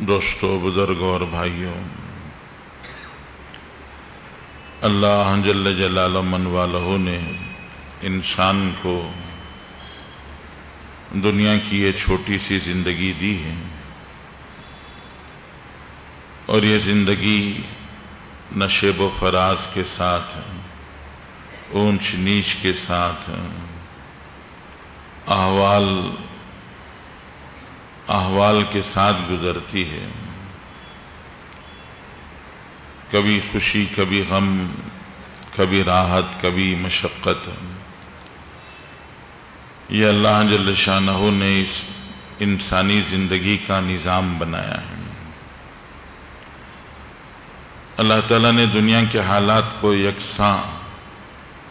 دوستو، بزرگوں اور بھائیوں، اللہ جل جلالہ من والہ نے انسان کو دنیا کی یہ چھوٹی سی زندگی دی ہے، اور یہ زندگی نشیب و فراز کے ساتھ، اونچ نیچ کے ساتھ، احوال کے ساتھ گزرتی ہے، کبھی خوشی، کبھی غم، کبھی راحت، کبھی مشقت۔ یہ اللہ جل شانہ نے اس انسانی زندگی کا نظام بنایا ہے۔ اللہ تعالیٰ نے دنیا کے حالات کو یکساں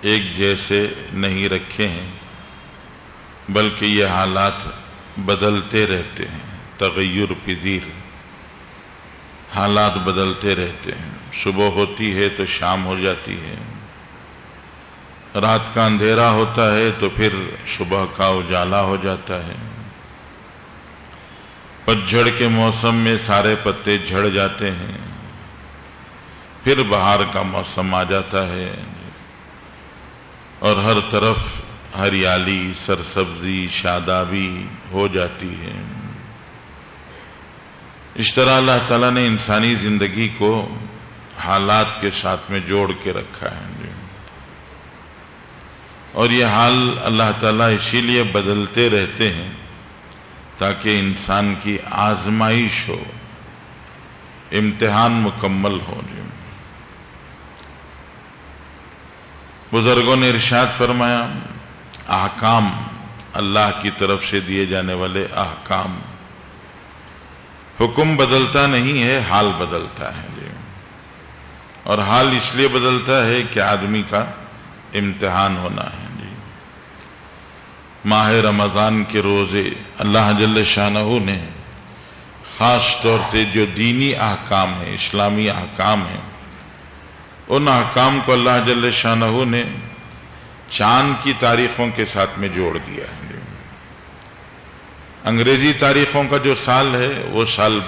ایک جیسے نہیں رکھے ہیں، بلکہ یہ حالات بدلتے رہتے ہیں، تغیر پذیر، حالات بدلتے رہتے ہیں۔ صبح ہوتی ہے تو شام ہو جاتی ہے، رات کا اندھیرا ہوتا ہے تو پھر صبح کا اجالا ہو جاتا ہے، پتجھڑ کے موسم میں سارے پتے جھڑ جاتے ہیں، پھر بہار کا موسم آ جاتا ہے اور ہر طرف ہریالی، سرسبزی، شادابی ہو جاتی ہے۔ اس طرح اللہ تعالیٰ نے انسانی زندگی کو حالات کے ساتھ میں جوڑ کے رکھا ہے، اور یہ حال اللہ تعالیٰ اسی لیے بدلتے رہتے ہیں تاکہ انسان کی آزمائش ہو، امتحان مکمل ہو۔ بزرگوں نے ارشاد فرمایا، احکام، اللہ کی طرف سے دیے جانے والے احکام، حکم بدلتا نہیں ہے، حال بدلتا ہے، اور حال اس لیے بدلتا ہے کہ آدمی کا امتحان ہونا ہے۔ ماہ رمضان کے روزے اللہ جل شانہ نے خاص طور سے جو دینی احکام ہیں، اسلامی احکام ہیں، ان احکام کو اللہ جل شانہ نے چاند کی تاریخوں کے ساتھ میں جوڑ دیا ہے۔ انگریزی تاریخوں کا جو سال ہے وہ سال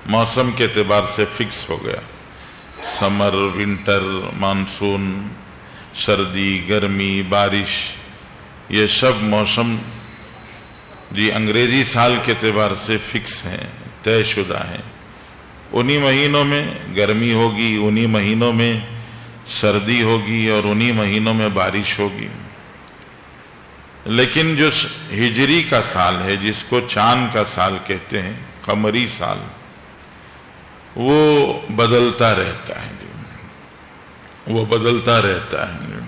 موسم کے اعتبار سے فکس ہو گیا، سمر، ونٹر، مانسون، سردی، گرمی، بارش، یہ سب موسم انگریزی سال کے اعتبار سے فکس ہیں، طے شدہ ہیں۔ انہی مہینوں میں گرمی ہوگی، انہی مہینوں میں سردی ہوگی، اور انہی مہینوں میں بارش ہوگی۔ لیکن جو ہجری کا سال ہے، جس کو چاند کا سال کہتے ہیں، قمری سال، وہ بدلتا رہتا ہے، وہ بدلتا رہتا ہے،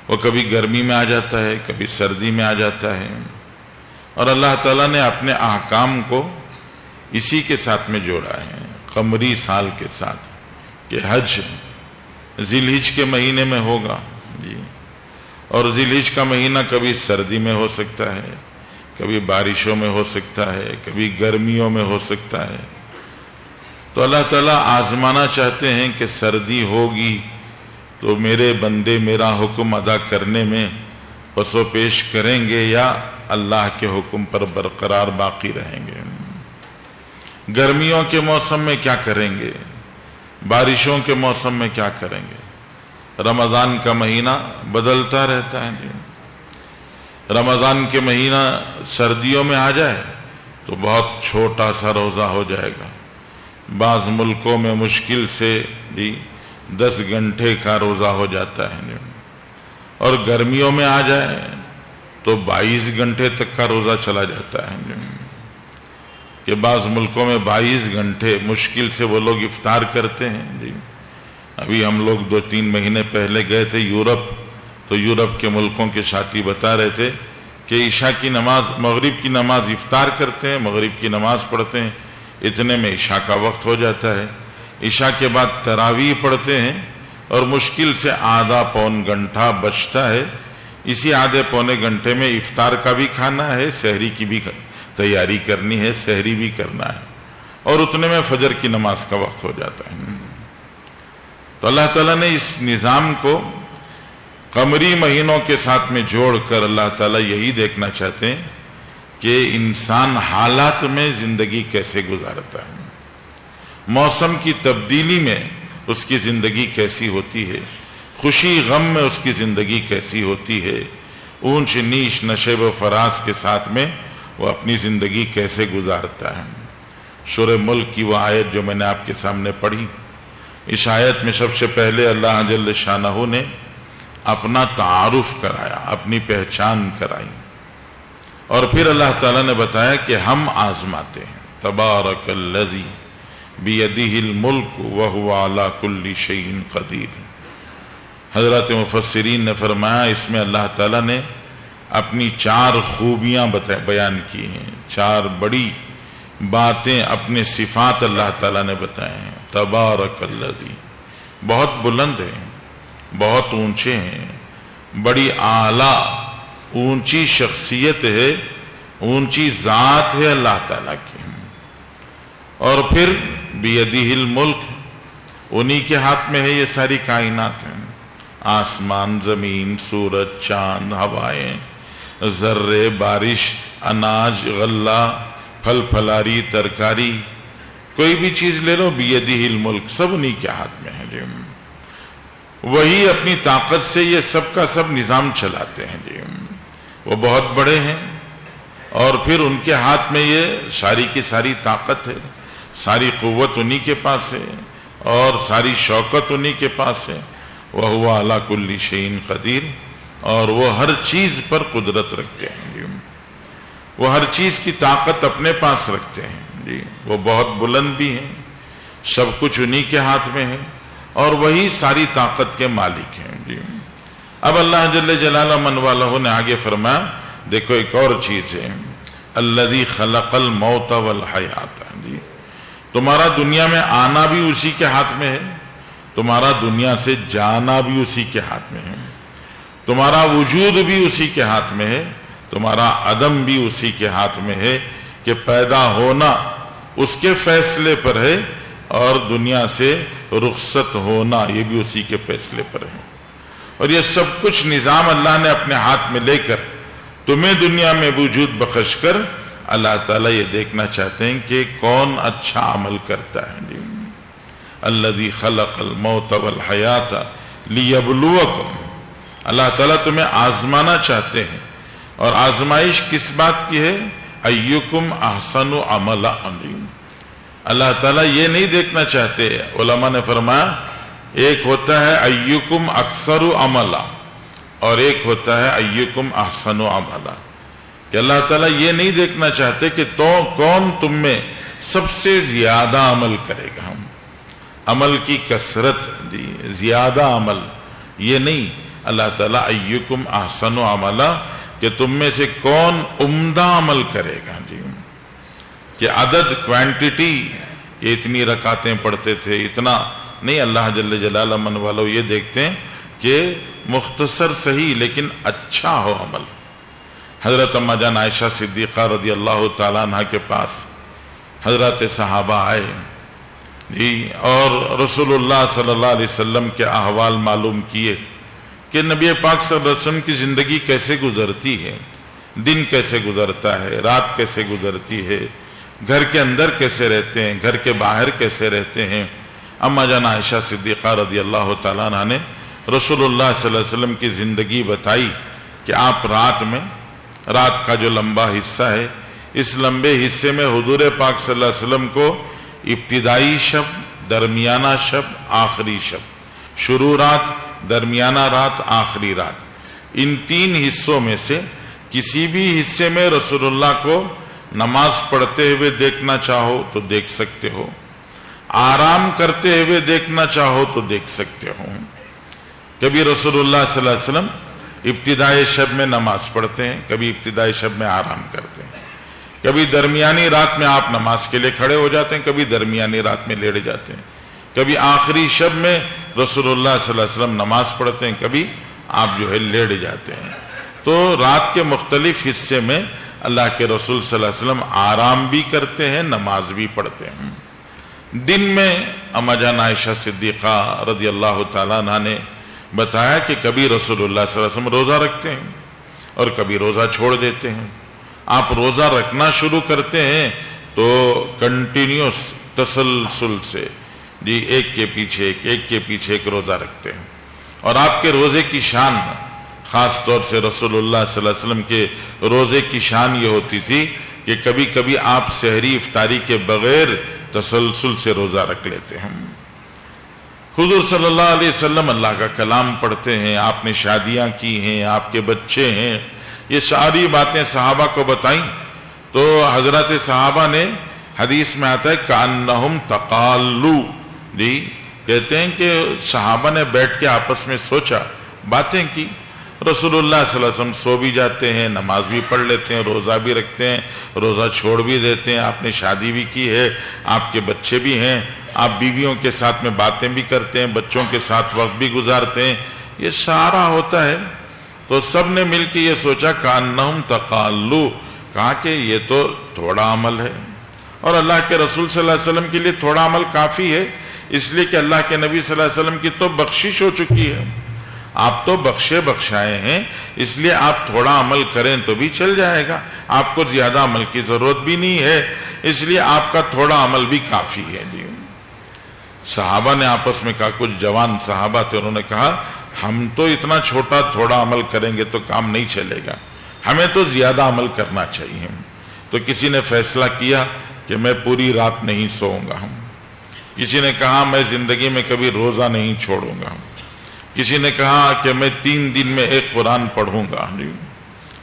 وہ کبھی گرمی میں آ جاتا ہے، کبھی سردی میں آ جاتا ہے، اور اللہ تعالیٰ نے اپنے احکام کو اسی کے ساتھ میں جوڑا ہے، قمری سال کے ساتھ، کہ حج ذی الحج کے مہینے میں ہوگا، اور ذی الحج کا مہینہ کبھی سردی میں ہو سکتا ہے، کبھی بارشوں میں ہو سکتا ہے، کبھی گرمیوں میں ہو سکتا ہے۔ تو اللہ تعالیٰ آزمانا چاہتے ہیں کہ سردی ہوگی تو میرے بندے میرا حکم ادا کرنے میں پس و پیش کریں گے یا اللہ کے حکم پر برقرار باقی رہیں گے۔ گرمیوں کے موسم میں کیا کریں گے، بارشوں کے موسم میں کیا کریں گے۔ رمضان کا مہینہ بدلتا رہتا ہے، رمضان کے مہینہ سردیوں میں آ جائے تو بہت چھوٹا سا روزہ ہو جائے گا، بعض ملکوں میں مشکل سے 10 گھنٹے کا روزہ ہو جاتا ہے، اور گرمیوں میں آ جائے تو 22 گھنٹے تک کا روزہ چلا جاتا ہے، کہ بعض ملکوں میں 22 گھنٹے مشکل سے وہ لوگ افطار کرتے ہیں۔ ابھی ہم لوگ 2-3 مہینے پہلے گئے تھے یورپ، تو یورپ کے ملکوں کے ساتھی بتا رہے تھے کہ عشاء کی نماز، مغرب کی نماز افطار کرتے ہیں، مغرب کی نماز پڑھتے ہیں، اتنے میں عشاء کا وقت ہو جاتا ہے، عشاء کے بعد تراویح پڑھتے ہیں، اور مشکل سے آدھا پون گھنٹہ بچتا ہے، اسی آدھے پونے گھنٹے میں افطار کا بھی کھانا ہے، سحری کی بھی تیاری کرنی ہے، سحری بھی کرنا ہے، اور اتنے میں فجر کی نماز کا وقت ہو جاتا ہے۔ تو اللہ تعالیٰ نے اس نظام کو قمری مہینوں کے ساتھ میں جوڑ کر اللہ تعالیٰ یہی دیکھنا چاہتے ہیں کہ انسان حالات میں زندگی کیسے گزارتا ہے، موسم کی تبدیلی میں اس کی زندگی کیسی ہوتی ہے، خوشی غم میں اس کی زندگی کیسی ہوتی ہے، اونچ نیچ نشیب و فراز کے ساتھ میں وہ اپنی زندگی کیسے گزارتا ہے۔ سورہ ملک کی وہ آیت جو میں نے آپ کے سامنے پڑھی، اس آیت میں سب سے پہلے اللہ جل شانہ نے اپنا تعارف کرایا، اپنی پہچان کرائی، اور پھر اللہ تعالیٰ نے بتایا کہ ہم آزماتے ہیں۔ تبارک الذی بیدہ الملک وہو علی کل شیء قدیر۔ حضرات مفسرین نے فرمایا اس میں اللہ تعالیٰ نے اپنی 4 خوبیاں بیان کی ہیں، 4 بڑی باتیں، اپنے صفات اللہ تعالیٰ نے بتائے ہیں۔ تبارک الذی، بہت بلند ہیں، بہت اونچے ہیں، بڑی اعلیٰ اونچی شخصیت ہے، اونچی ذات ہے اللہ تعالیٰ کی۔ اور پھر بیدہ الملک، انہی کے ہاتھ میں ہے یہ ساری کائنات ہیں، آسمان، زمین، سورج، چاند، ہوائیں، ذرے، بارش، اناج، غلہ، پھل پھلاری، ترکاری، کوئی بھی چیز لے لو، بیدہ الملک، سب انہی کے ہاتھ میں ہے جی۔ وہی اپنی طاقت سے یہ سب کا سب نظام چلاتے ہیں جی، وہ بہت بڑے ہیں، اور پھر ان کے ہاتھ میں یہ ساری کی ساری طاقت ہے، ساری قوت انہی کے پاس ہے، اور ساری شوکت انہی کے پاس ہے۔ وَهُوَ عَلَى كُلِّ شَيْءٍ قَدِيرٌ، اور وہ ہر چیز پر قدرت رکھتے ہیں جی، وہ ہر چیز کی طاقت اپنے پاس رکھتے ہیں جی، وہ بہت بلند بھی ہیں، سب کچھ انہی کے ہاتھ میں ہے، اور وہی ساری طاقت کے مالک ہیں جی۔ اب اللہ جل جلالہ من والہ نے آگے فرمایا، دیکھو ایک اور چیز ہے، الذی خلق الموت والحیات جی، تمہارا دنیا میں آنا بھی اسی کے ہاتھ میں ہے، تمہارا دنیا سے جانا بھی اسی کے ہاتھ میں ہے، تمہارا وجود بھی اسی کے ہاتھ میں ہے، تمہارا عدم بھی اسی کے ہاتھ میں ہے، کہ پیدا ہونا اس کے فیصلے پر ہے، اور دنیا سے رخصت ہونا یہ بھی اسی کے فیصلے پر ہے۔ اور یہ سب کچھ نظام اللہ نے اپنے ہاتھ میں لے کر تمہیں دنیا میں وجود بخش کر اللہ تعالیٰ یہ دیکھنا چاہتے ہیں کہ کون اچھا عمل کرتا ہے جی۔ الذی خلق الموت والحیات لیبلوکم، اللہ تعالیٰ تمہیں آزمانا چاہتے ہیں، اور آزمائش کس بات کی ہے؟ ایکم احسن عملا، اللہ تعالیٰ یہ نہیں دیکھنا چاہتے، علماء نے فرمایا ایک ہوتا ہے ایکم اکثر عملا، اور ایک ہوتا ہے ایکم احسن عملا، کہ اللہ تعالیٰ یہ نہیں دیکھنا چاہتے کہ تو کون تم میں سب سے زیادہ عمل کرے گا، عمل کی کثرت جی، زیادہ عمل، یہ نہیں، اللہ تعالیٰ ایکم احسن عملا، کہ تم میں سے کون عمدہ عمل کرے گا جی، کہ عدد، کوانٹٹی، کہ اتنی رکعتیں پڑھتے تھے، اتنا نہیں، اللہ جل جلالہ من والو یہ دیکھتے ہیں کہ مختصر صحیح لیکن اچھا ہو عمل۔ حضرت اما جان عائشہ صدیقہ رضی اللہ تعالیٰ عنہ کے پاس حضرات صحابہ آئے جی، اور رسول اللہ صلی اللہ علیہ وسلم کے احوال معلوم کیے کہ نبی پاک صلی اللہ علیہ وسلم کی زندگی کیسے گزرتی ہے، دن کیسے گزرتا ہے، رات کیسے گزرتی ہے، گھر کے اندر کیسے رہتے ہیں، گھر کے باہر کیسے رہتے ہیں۔ اما جان عائشہ صدیقہ رضی اللہ تعالیٰ عنہ نے رسول اللہ صلی اللہ علیہ وسلم کی زندگی بتائی کہ آپ رات کا جو لمبا حصہ ہے، اس لمبے حصے میں حضور پاک صلی اللہ علیہ وسلم کو ابتدائی شب، درمیانہ شب، آخری شب، شروع رات، درمیانہ رات، آخری رات، ان 3 حصوں میں سے کسی بھی حصے میں رسول اللہ کو نماز پڑھتے ہوئے دیکھنا چاہو تو دیکھ سکتے ہو، آرام کرتے ہوئے دیکھنا چاہو تو دیکھ سکتے ہو۔ کبھی رسول اللہ صلی اللہ علیہ وسلم ابتدائی شب میں نماز پڑھتے ہیں، کبھی ابتدائی شب میں آرام کرتے ہیں، کبھی درمیانی رات میں آپ نماز کے لیے کھڑے ہو جاتے ہیں، کبھی درمیانی رات میں لیٹ جاتے ہیں، کبھی آخری شب میں رسول اللہ صلی اللہ علیہ وسلم نماز پڑھتے ہیں، کبھی آپ جو ہے لیٹ جاتے ہیں۔ تو رات کے مختلف حصے میں اللہ کے رسول صلی اللہ علیہ وسلم آرام بھی کرتے ہیں، نماز بھی پڑھتے ہیں۔ دن میں اما جان عائشہ صدیقہ رضی اللہ تعالیٰ عنہ نے بتایا کہ کبھی رسول اللہ صلی اللہ علیہ وسلم روزہ رکھتے ہیں اور کبھی روزہ چھوڑ دیتے ہیں، آپ روزہ رکھنا شروع کرتے ہیں تو کنٹینیوس تسلسل سے جی ایک کے پیچھے ایک روزہ رکھتے ہیں. اور آپ کے روزے کی شان، خاص طور سے رسول اللہ صلی اللہ علیہ وسلم کے روزے کی شان یہ ہوتی تھی کہ کبھی کبھی آپ سحری افطاری کے بغیر تسلسل سے روزہ رکھ لیتے ہیں. حضور صلی اللہ علیہ وسلم اللہ کا کلام پڑھتے ہیں، آپ نے شادیاں کی ہیں، آپ کے بچے ہیں، یہ ساری باتیں صحابہ کو بتائیں تو حضرات صحابہ نے، حدیث میں آتا ہے کأنہم تقالوا، جی کہتے ہیں کہ صحابہ نے بیٹھ کے آپس میں سوچا، باتیں کی. رسول اللہ صلی اللہ علیہ وسلم سو بھی جاتے ہیں، نماز بھی پڑھ لیتے ہیں، روزہ بھی رکھتے ہیں، روزہ چھوڑ بھی دیتے ہیں، آپ نے شادی بھی کی ہے، آپ کے بچے بھی ہیں، آپ بیویوں کے ساتھ میں باتیں بھی کرتے ہیں، بچوں کے ساتھ وقت بھی گزارتے ہیں، یہ سارا ہوتا ہے. تو سب نے مل کے یہ سوچا کأنہم تقالوا، کہا کہ یہ تو تھوڑا عمل ہے، اور اللہ کے رسول صلی اللہ علیہ وسلم کے لیے تھوڑا عمل کافی ہے، اس لیے کہ اللہ کے نبی صلی اللہ علیہ وسلم کی تو بخشش ہو چکی ہے، آپ تو بخشے بخشائے ہیں، اس لیے آپ تھوڑا عمل کریں تو بھی چل جائے گا، آپ کو زیادہ عمل کی ضرورت بھی نہیں ہے، اس لیے آپ کا تھوڑا عمل بھی کافی ہے. جی صحابہ نے آپس میں کہا، کچھ جوان صحابہ تھے، انہوں نے کہا ہم تو اتنا چھوٹا تھوڑا عمل کریں گے تو کام نہیں چلے گا، ہمیں تو زیادہ عمل کرنا چاہیے. تو کسی نے فیصلہ کیا کہ میں پوری رات نہیں سوؤں گا، کسی نے کہا میں زندگی میں کبھی روزہ نہیں چھوڑوں گا، کسی نے کہا کہ میں 3 دن میں ایک قرآن پڑھوں گا.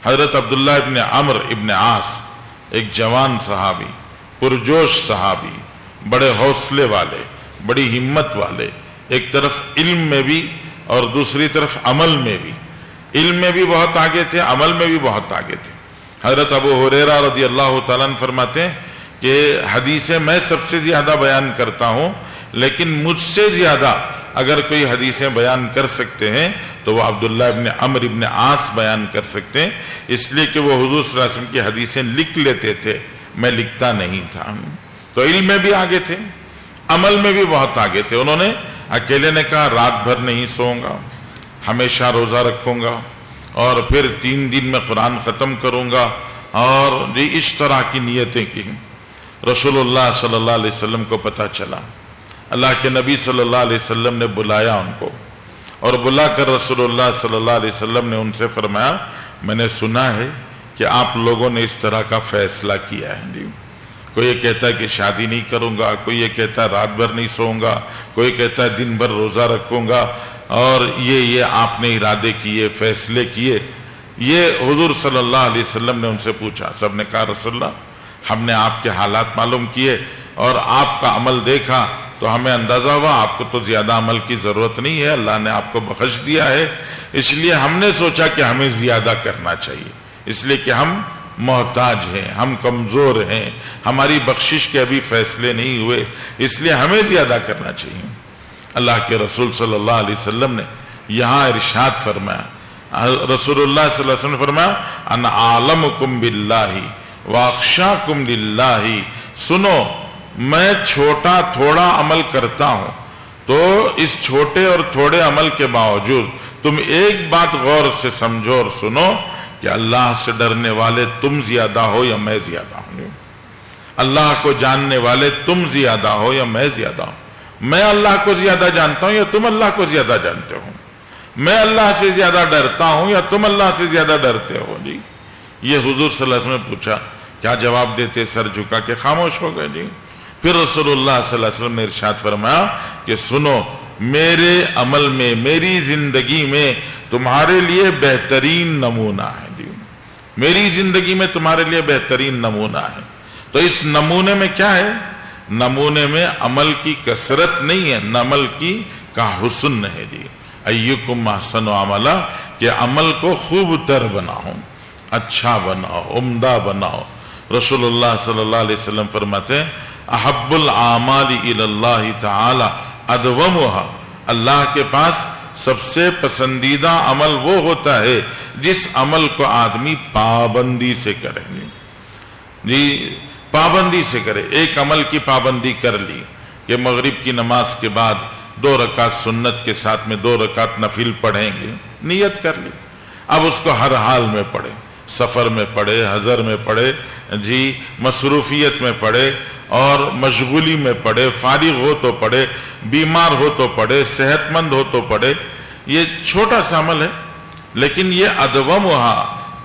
حضرت عبداللہ ابن عمرو ابن عاص، ایک جوان صحابی، پرجوش صحابی، بڑے حوصلے والے، بڑی ہمت والے، ایک طرف علم میں بھی اور دوسری طرف عمل میں بھی، علم میں بھی بہت آگے تھے، عمل میں بھی بہت آگے تھے. حضرت ابو ہریرہ رضی اللہ تعالیٰ عنہ فرماتے ہیں کہ حدیثیں میں سب سے زیادہ بیان کرتا ہوں، لیکن مجھ سے زیادہ اگر کوئی حدیثیں بیان کر سکتے ہیں تو وہ عبداللہ ابن عمرو ابن عاص بیان کر سکتے ہیں، اس لیے کہ وہ حضور صلی اللہ علیہ وسلم کی حدیثیں لکھ لیتے تھے، میں لکھتا نہیں تھا. تو علم میں بھی آگے تھے، عمل میں بھی بہت آگے تھے. انہوں نے اکیلے نے کہا رات بھر نہیں سوؤں گا، ہمیشہ روزہ رکھوں گا، اور پھر 3 دن میں قرآن ختم کروں گا، اور اس طرح کی نیتیں کی. رسول اللہ صلی اللہ علیہ وسلم کو پتہ چلا، اللہ کے نبی صلی اللہ علیہ وسلم نے بلایا ان کو، اور بلا کر رسول اللہ صلی اللہ علیہ وسلم نے ان سے فرمایا میں نے سنا ہے کہ آپ لوگوں نے اس طرح کا فیصلہ کیا ہے. کوئی یہ کہتا ہے کہ شادی نہیں کروں گا، کوئی یہ کہتا ہے رات بھر نہیں سوؤں گا، کوئی کہتا ہے دن بھر روزہ رکھوں گا، اور یہ آپ نے ارادے کیے، فیصلے کیے. یہ حضور صلی اللہ علیہ وسلم نے ان سے پوچھا. سب نے کہا رسول اللہ ہم نے آپ کے حالات معلوم کیے اور آپ کا عمل دیکھا تو ہمیں اندازہ ہوا آپ کو تو زیادہ عمل کی ضرورت نہیں ہے، اللہ نے آپ کو بخش دیا ہے، اس لیے ہم نے سوچا کہ ہمیں زیادہ کرنا چاہیے، اس لیے کہ ہم محتاج ہیں، ہم کمزور ہیں، ہماری بخشش کے ابھی فیصلے نہیں ہوئے، اس لیے ہمیں زیادہ کرنا چاہیے. اللہ کے رسول صلی اللہ علیہ وسلم نے یہاں ارشاد فرمایا، رسول اللہ صلی اللہ علیہ وسلم نے فرمایا انا اعلمکم باللہ واخشاکم للہ، سنو میں چھوٹا تھوڑا عمل کرتا ہوں، تو اس چھوٹے اور تھوڑے عمل کے باوجود تم ایک بات غور سے سمجھو اور سنو کہ اللہ سے ڈرنے والے تم زیادہ ہو یا میں زیادہ ہوں، اللہ کو جاننے والے تم زیادہ ہو یا میں زیادہ ہوں، میں اللہ کو زیادہ جانتا ہوں یا تم اللہ کو زیادہ جانتے ہو، میں اللہ سے زیادہ ڈرتا ہوں یا تم اللہ سے زیادہ ڈرتے ہو. جی یہ حضور صلی اللہ علیہ وسلم نے پوچھا، کیا جواب دیتے؟ سر جھکا کے خاموش ہو گئے. جی پھر رسول اللہ صلی اللہ علیہ وسلم نے ارشاد فرمایا کہ سنو میرے عمل میں، میری زندگی میں تمہارے لیے بہترین نمونہ ہے. جی میری زندگی میں تمہارے لیے بہترین نمونہ ہے. تو اس نمونے میں کیا ہے؟ نمونے میں عمل کی کثرت نہیں ہے، عمل کی کا حسن ہے. جی ایکم احسن عملا، کہ عمل کو خوب تر بناؤ، اچھا بناؤ، عمدہ بناؤ. رسول اللہ صلی اللہ علیہ وسلم فرماتے ہیں احب الاعمال الی اللہ تعالی ادومها، اللہ کے پاس سب سے پسندیدہ عمل وہ ہوتا ہے جس عمل کو آدمی پابندی سے کرے. جی پابندی سے کرے. ایک عمل کی پابندی کر لی کہ مغرب کی نماز کے بعد 2 رکعت سنت کے ساتھ میں 2 رکعت نفل پڑھیں گے، نیت کر لی، اب اس کو ہر حال میں پڑھے. سفر میں پڑے، حضر میں پڑے، جی مصروفیت میں پڑے اور مشغولی میں پڑے، فارغ ہو تو پڑے، بیمار ہو تو پڑے، صحت مند ہو تو پڑے. یہ چھوٹا سا عمل ہے، لیکن یہ ادومھا،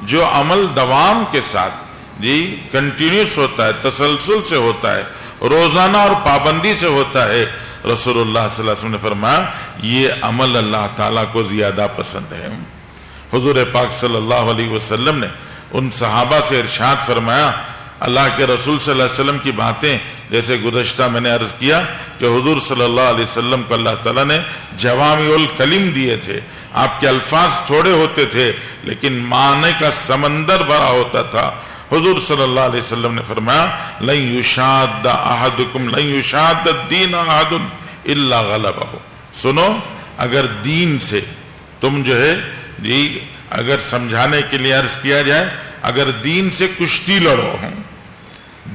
جو عمل دوام کے ساتھ جی کنٹینیوس ہوتا ہے، تسلسل سے ہوتا ہے، روزانہ اور پابندی سے ہوتا ہے، رسول اللہ صلی اللہ علیہ وسلم نے فرمایا یہ عمل اللہ تعالیٰ کو زیادہ پسند ہے. حضور پاک صلی اللہ علیہ وسلم نے ان صحابہ سے ارشاد فرمایا، اللہ کے رسول صلی اللہ علیہ وسلم کی باتیں، جیسے گزشتہ میں نے عرض کیا کہ حضور صلی اللہ علیہ وسلم کو اللہ تعالیٰ نے جوامع الکلم دیے تھے. آپ کے الفاظ تھوڑے ہوتے تھے لیکن معنی کا سمندر بھرا ہوتا تھا. حضور صلی اللہ علیہ وسلم نے فرمایا لن یشاد احدکم لن یشاد الدین احد الا غلبہ. سنو، اگر دین سے تم جو ہے جی اگر سمجھانے کے لیے عرض کیا جائے، اگر دین سے کشتی لڑو،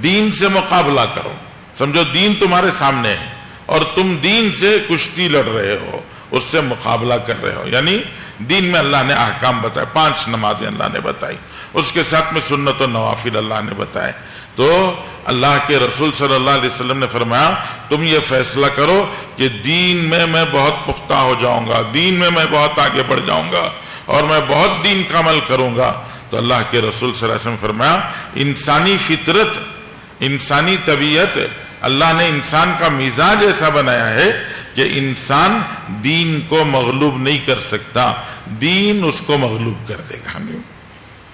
دین سے مقابلہ کرو، سمجھو دین تمہارے سامنے ہے اور تم دین سے کشتی لڑ رہے ہو، اس سے مقابلہ کر رہے ہو، یعنی دین میں اللہ نے احکام بتائے، 5 نمازیں اللہ نے بتائی، اس کے ساتھ میں سنت و نوافل اللہ نے بتائے. تو اللہ کے رسول صلی اللہ علیہ وسلم نے فرمایا تم یہ فیصلہ کرو کہ دین میں میں بہت پختہ ہو جاؤں گا، دین میں میں بہت آگے بڑھ جاؤں گا اور میں بہت دین کا عمل کروں گا. تو اللہ کے رسول صلی اللہ علیہ وسلم نے فرمایا انسانی فطرت، انسانی طبیعت، اللہ نے انسان کا مزاج ایسا بنایا ہے کہ انسان دین کو مغلوب نہیں کر سکتا، دین اس کو مغلوب کر دے گا.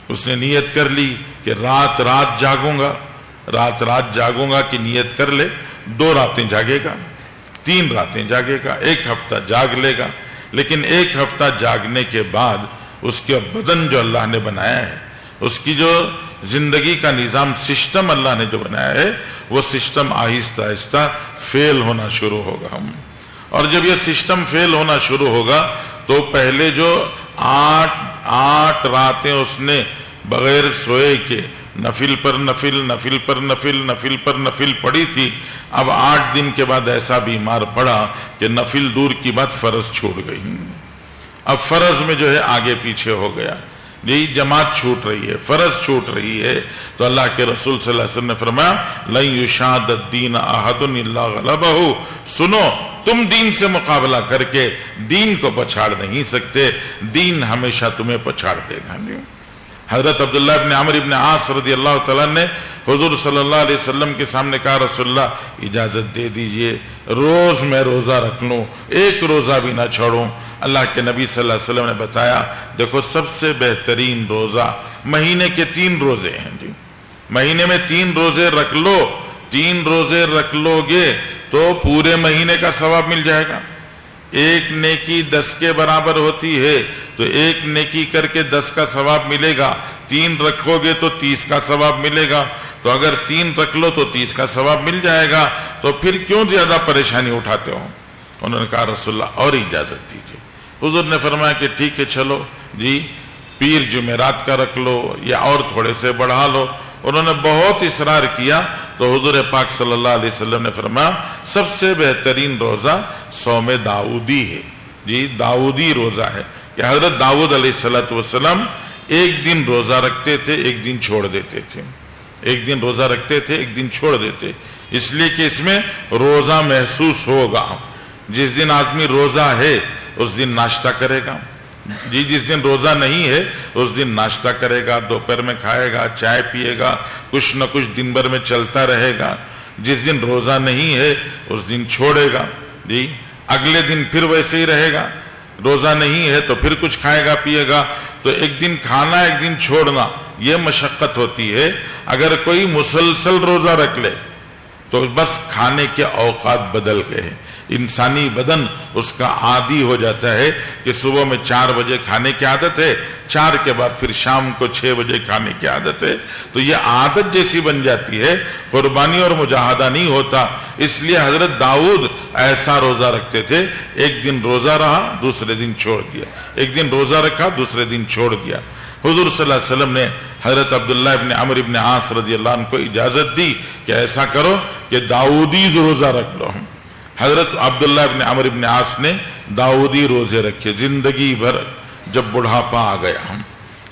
اس نے نیت کر لی کہ رات رات جاگوں گا، رات رات جاگوں گا کی نیت کر لے، 2 راتیں جاگے گا، 3 راتیں جاگے گا، 1 ہفتہ جاگ لے گا. لیکن 1 ہفتہ جاگنے کے بعد اس کے بدن جو اللہ نے بنایا ہے، اس کی جو زندگی کا نظام سسٹم اللہ نے جو بنایا ہے، وہ سسٹم آہستہ آہستہ فیل ہونا شروع ہوگا. اور جب یہ سسٹم فیل ہونا شروع ہوگا تو پہلے جو 8 راتیں اس نے بغیر سوئے کے نفل پر نفل، نفل پر نفل، نفل پر نفل پڑی تھی، اب 8 دن کے بعد ایسا بیمار پڑا کہ نفل دور کی بات فرض چھوٹ گئی. اب فرض میں جو ہے آگے پیچھے ہو گیا، یہی جماعت چھوٹ رہی ہے، فرض چھوٹ رہی ہے. تو اللہ کے رسول صلی اللہ علیہ وسلم نے فرمایا لن یشاد الدین احد الا غلبہ. سنو، تم دین سے مقابلہ کر کے دین کو پچھاڑ نہیں سکتے، دین ہمیشہ تمہیں پچھاڑ دے گا. حضرت عبداللہ ابن عمرو ابن عاص رضی اللہ تعالیٰ نے حضور صلی اللہ علیہ وسلم کے سامنے کہا رسول اللہ اجازت دے دیجئے، روز میں روزہ رکھ لوں، 1 روزہ بھی نہ چھوڑوں. اللہ کے نبی صلی اللہ علیہ وسلم نے بتایا دیکھو سب سے بہترین روزہ مہینے کے 3 روزے ہیں جی، مہینے میں 3 روزے رکھ لو، 3 روزے رکھ لو گے تو پورے مہینے کا ثواب مل جائے گا. 1 نیکی 10 کے برابر ہوتی ہے تو 1 نیکی کر کے 10 کا ثواب ملے گا، 3 رکھو گے تو 30 کا ثواب ملے گا. تو اگر 3 رکھ لو تو 30 کا ثواب مل جائے گا، تو پھر کیوں زیادہ پریشانی اٹھاتے ہو؟ انہوں نے کہا رسول اللہ اور اجازت دیجیے. حضور نے فرمایا کہ ٹھیک ہے چلو جی، پیر جمعرات کا رکھ لو یا اور تھوڑے سے بڑھا لو. انہوں نے بہت اصرار کیا تو حضور پاک صلی اللہ علیہ وسلم نے فرمایا سب سے بہترین روزہ صوم داؤدی ہے جی، داؤدی روزہ ہے کہ حضرت داؤد علیہ السلام 1 دن روزہ رکھتے تھے، 1 دن چھوڑ دیتے تھے، 1 دن روزہ رکھتے تھے، 1 دن چھوڑ دیتے، اس لیے کہ اس میں روزہ محسوس ہوگا. جس دن آدمی روزہ ہے اس دن ناشتہ کرے گا جی، جس دن روزہ نہیں ہے اس دن ناشتہ کرے گا، دوپہر میں کھائے گا، چائے پیے گا، کچھ نہ کچھ دن بھر میں چلتا رہے گا. جس دن روزہ نہیں ہے اس دن چھوڑے گا جی، اگلے دن پھر ویسے ہی رہے گا. روزہ نہیں ہے تو پھر کچھ کھائے گا پیے گا. تو 1 دن کھانا 1 دن چھوڑنا یہ مشقت ہوتی ہے. اگر کوئی مسلسل روزہ رکھ لے تو بس کھانے کے اوقات بدل گئے، انسانی بدن اس کا عادی ہو جاتا ہے کہ صبح میں 4 بجے کھانے کی عادت ہے، 4 کے بعد پھر شام کو 6 بجے کھانے کی عادت ہے. تو یہ عادت جیسی بن جاتی ہے، قربانی اور مجاہدہ نہیں ہوتا. اس لیے حضرت داؤد ایسا روزہ رکھتے تھے، 1 دن روزہ رہا دوسرے دن چھوڑ دیا، 1 دن روزہ رکھا دوسرے دن چھوڑ دیا. حضور صلی اللہ علیہ وسلم نے حضرت عبداللہ ابن عمرو ابن عاص رضی اللہ عنہ کو اجازت دی کہ ایسا کرو کہ داؤدی روزہ رکھ لو. حضرت عبداللہ ابن عمرو ابن عاص نے داؤدی روزے رکھے زندگی بھر. جب بڑھاپا آ گیا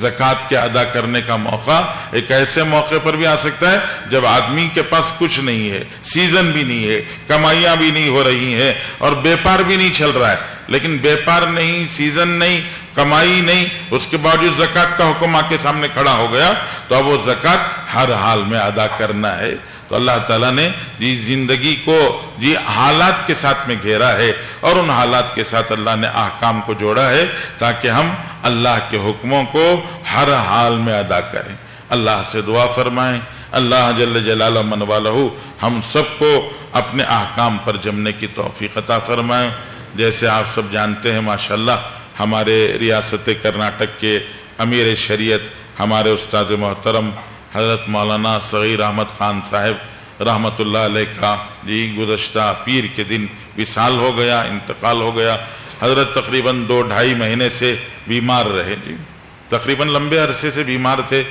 زکوٰۃ کے ادا کرنے کا موقع ایک ایسے موقع پر بھی آ سکتا ہے جب آدمی کے پاس کچھ نہیں ہے، سیزن بھی نہیں ہے، کمائیاں بھی نہیں ہو رہی ہیں اور بیپار بھی نہیں چل رہا ہے، لیکن بیپار نہیں، سیزن نہیں، کمائی نہیں، اس کے باوجود زکوٰۃ کا حکم آ کے سامنے کھڑا ہو گیا، تو اب وہ زکوٰۃ ہر حال میں ادا کرنا ہے۔ تو اللہ تعالیٰ نے زندگی کو حالات کے ساتھ میں گھیرا ہے، اور ان حالات کے ساتھ اللہ نے احکام کو جوڑا ہے تاکہ ہم اللہ کے حکموں کو ہر حال میں ادا کریں۔ اللہ سے دعا فرمائیں، اللہ جل جلالہ من والہ ہم سب کو اپنے احکام پر جمنے کی توفیق عطا فرمائیں۔ جیسے آپ سب جانتے ہیں ماشاءاللہ ہمارے ریاست کرناٹک کے امیر شریعت ہمارے استاذ محترم حضرت مولانا صغیر احمد خان صاحب رحمۃ اللہ علیہ کا گزشتہ پیر کے دن وصال ہو گیا، انتقال ہو گیا۔ حضرت تقریباً 2-2.5 مہینے سے بیمار رہے، تقریباً لمبے عرصے سے بیمار تھے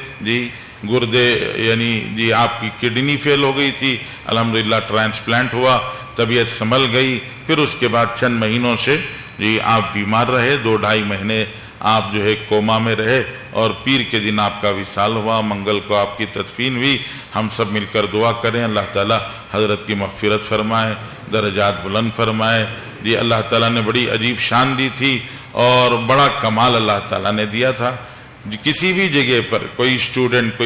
گردے یعنی آپ کی کڈنی فیل ہو گئی تھی، الحمدللہ ٹرانسپلانٹ ہوا، طبیعت سنبھل گئی، پھر اس کے بعد چند مہینوں سے آپ بیمار رہے، 2-2.5 مہینے آپ کوما میں رہے، اور پیر کے دن آپ کا وصال ہوا، منگل کو آپ کی تدفین ہوئی۔ ہم سب مل کر دعا کریں اللہ تعالیٰ حضرت کی مغفرت فرمائے، درجات بلند فرمائے۔ اللہ تعالیٰ نے بڑی عجیب شان دی تھی اور بڑا کمال اللہ تعالیٰ نے دیا تھا۔ کسی بھی جگہ پر کوئی اسٹوڈنٹ،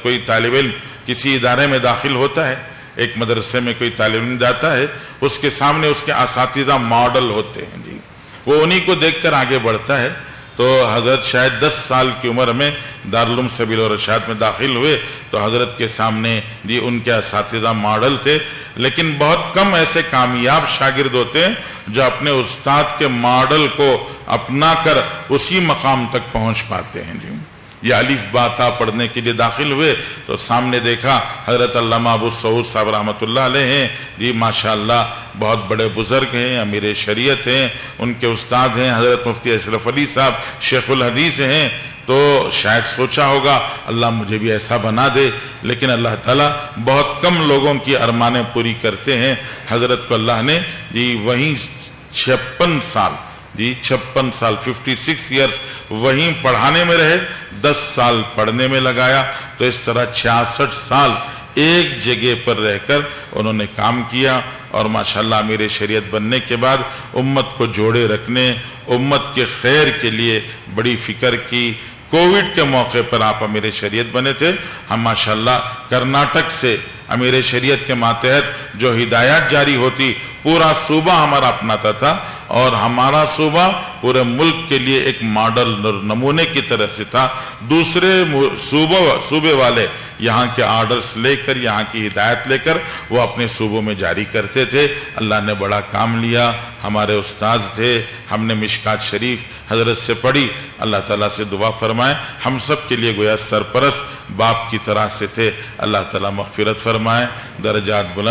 کوئی طالب علم کسی ادارے میں داخل ہوتا ہے، ایک مدرسے میں کوئی طالب علم جاتا ہے، اس کے سامنے اس کے اساتذہ ماڈل ہوتے ہیں، وہ انہی کو دیکھ کر آگے بڑھتا ہے۔ تو حضرت شاید 10 سال کی عمر میں دارالعلوم سبیل الرشاد میں داخل ہوئے، تو حضرت کے سامنے ان کے اساتذہ ماڈل تھے، لیکن بہت کم ایسے کامیاب شاگرد ہوتے ہیں جو اپنے استاد کے ماڈل کو اپنا کر اسی مقام تک پہنچ پاتے ہیں۔ یہ الف با تا پڑھنے کے لیے داخل ہوئے تو سامنے دیکھا حضرت علامہ ابو سعود صاحب رحمۃ اللہ علیہ ہیں، ماشاءاللہ بہت بڑے بزرگ ہیں، امیر شریعت ہیں، ان کے استاد ہیں حضرت مفتی اشرف علی صاحب شیخ الحدیث ہیں۔ تو شاید سوچا ہوگا اللہ مجھے بھی ایسا بنا دے، لیکن اللہ تعالیٰ بہت کم لوگوں کی ارمانیں پوری کرتے ہیں۔ حضرت کو اللہ نے وہیں 56 سال 56 ایئرس وہیں پڑھانے میں رہے، 10 سال پڑھنے میں لگایا، تو اس طرح 66 سال ایک جگہ پر رہ کر انہوں نے کام کیا، اور ماشاءاللہ امیر شریعت بننے کے بعد امت کو جوڑے رکھنے، امت کے خیر کے لیے بڑی فکر کی۔ کووڈ کے موقع پر آپ امیر شریعت بنے تھے، ہم ماشاءاللہ کرناٹک سے امیر شریعت کے ماتحت جو ہدایات جاری ہوتی پورا صوبہ ہمارا اپناتا تھا، اور ہمارا صوبہ پورے ملک کے لیے ایک ماڈل نمونے کی طرح سے تھا۔ دوسرے صوبے والے یہاں کے آرڈرز لے کر، یہاں کی ہدایت لے کر وہ اپنے صوبوں میں جاری کرتے تھے۔ اللہ نے بڑا کام لیا، ہمارے استاذ تھے، ہم نے مشکات شریف حضرت سے پڑھی، اللہ تعالیٰ سے دعا فرمائے، ہم سب کے لیے گویا سرپرست باپ کی طرح سے تھے، اللہ تعالیٰ مغفرت فرمائے، درجات بلند